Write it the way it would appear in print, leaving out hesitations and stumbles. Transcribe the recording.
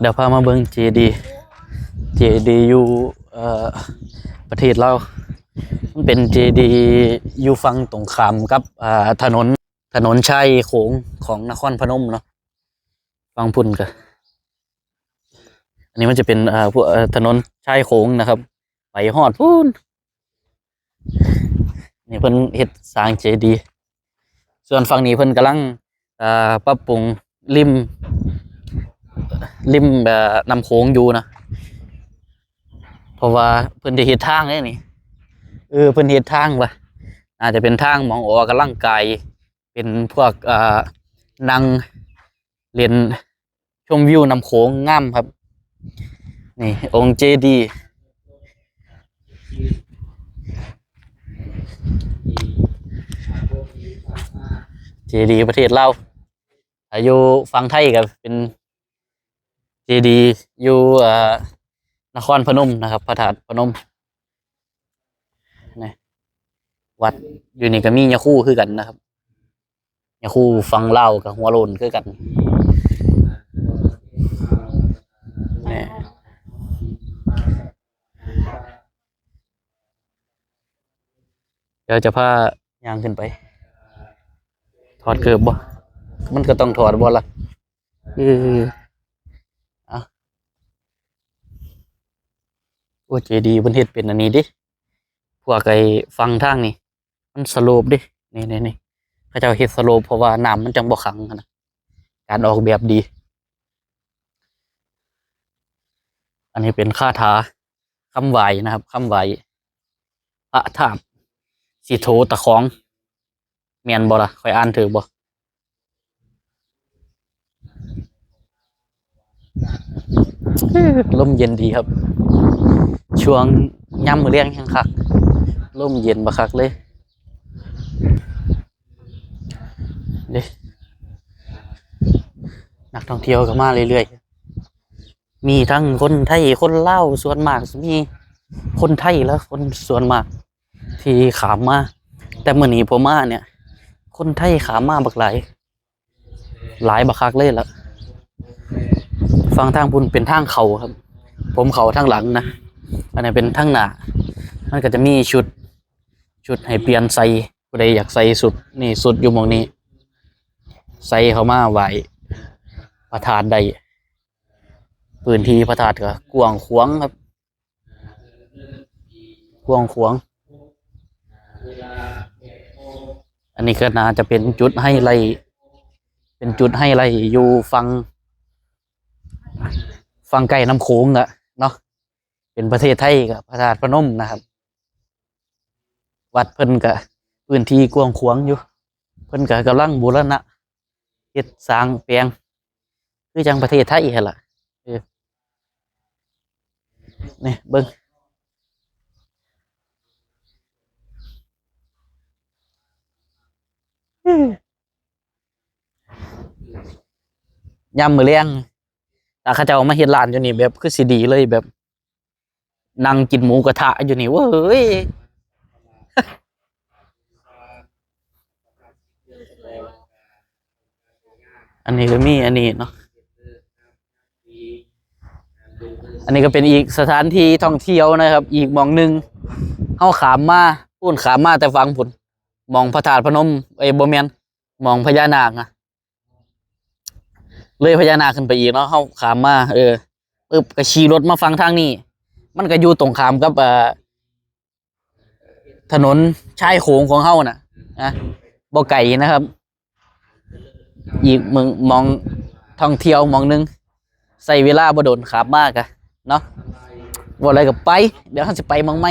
เดี๋ยวพามาเบิ่งเจดีอยู่ประเทศเรามันเป็นเจดีอยู่ฝั่งตรงข้ามกับถนนชัยโขงของนครพนมเนาะฝั่งพุ่นก็อันนี้มันจะเป็นพวกถนนชัยโขงนะครับไปฮอดพุ่นนี่เพิ่นเฮ็ดสร้างเจดีย์ส่วนฝั่งนี้เพิ่นกำลังปรับปรุงริมนำโขงอยู่นะเพราะว่าเพิ่นได้เฮ็ดทางเลยนี่เพิ่นเฮ็ดทางว่ะอาจจะเป็นทางมองออกกำลังกายเป็นพวกนั่งเรียนชมวิวนำโขงงามครับนี่องค์เจดีย์ประเทศลาวอยู่ฝั่งไทยก็เป็นเจดีย์อยู่นครพนมนะครับพระธาตุพนมนี่วัดอยู่นี่ก็มียาคู่คือกันนะครับยาคู่ฟังเล่ากับหัวโลนคือกันนี่เดี๋ยวจะพายางขึ้นไปถอดเกือบบ่มันก็ต้องถอดบ่ล่ะโอ้เจดีย์เพิ่นเฮ็ดเป็นอันนี้ดิพวกไอ้ฟังทางนี่มันสโลปดินี่เขาเจ้าเฮ็ดสโลปเพราะว่าน้ำมันจังบ่ขังนะการออกแบบดีอันนี้เป็นคาถาคำไหว้นะครับคำไหว้พระธาตุสิโธตะของ แม่นบ่ล่ะค่อยอ่านถูกบ่ลมเย็นดีครับช่วงยามมื้อแลงแฮ่งคักลมเย็นบักคักเลยเด้นักท่องเที่ยวก็มาเรื่อยๆมีทั้งคนไทยคนลาวส่วนมากมีคนไทยแล้วคนส่วนมากที่ขามมาแต่มื้อนี้ผมมาเนี่ยคนไทยขามมาบักหลายบักคักเลยล่ะฟังทางพุ่นเป็นทางเขาครับผมเขาทางหลังนะอันนี้เป็นทางหน้ามันก็จะมีชุดให้เปลี่ยนใส่ผู้ใดอยากใส่สุดนี่สุดอยู่หม้องนี้ใส่เข้ามาไหว้พระธาตุได้พื้นที่พระธาตุก็กว้างขวางครับกว้างขวางอันนี้ก็น่าจะเป็นจุดไฮไลท์อยู่ฟังใกล้น้ำโขงอะเนาะเป็นประเทศไทยกับพระธาตุพนมนะครับวัดเพิ่นก็พื้นที่กว้างขวางอยู่เพิ่นก็กำลังบูรณะเฮ็ดสร้างแปลงคือจังประเทศไทยหั่นล่ะนี่เบิ่งยามมื้อแลงถ้าเขาเจ้ามาเฮ็ดร้านอยู่นี่แบบคือสิดีเลยแบบนั่งกินหมูกระทะอยู่นี่เว้ยอันนี้ก็มีอันนี้เนาะอันนี้ก็เป็นอีกสถานที่ท่องเที่ยวนะครับอีกหม้องนึงเฮาขามมาแต่ฝั่งพุ่นมองพระธาตุพนมบ่แม่นมองพญานาคนะเลยพญานาคขึ้นไปอีกเนาะเฮาขามมาปึ๊บก็ขี่รถมาฟังทางนี้มันก็อยู่ตรงข้ามกับถนนชายโขงของเฮาน่ะนะบ่ไกลนะครับอีกมึงมองท่องเที่ยวมองนึงใส่เวลาบ่โดนขามมากอะเนาะบ่อะไรก็ไปเดี๋ยวเฮาสิไปมองใหม่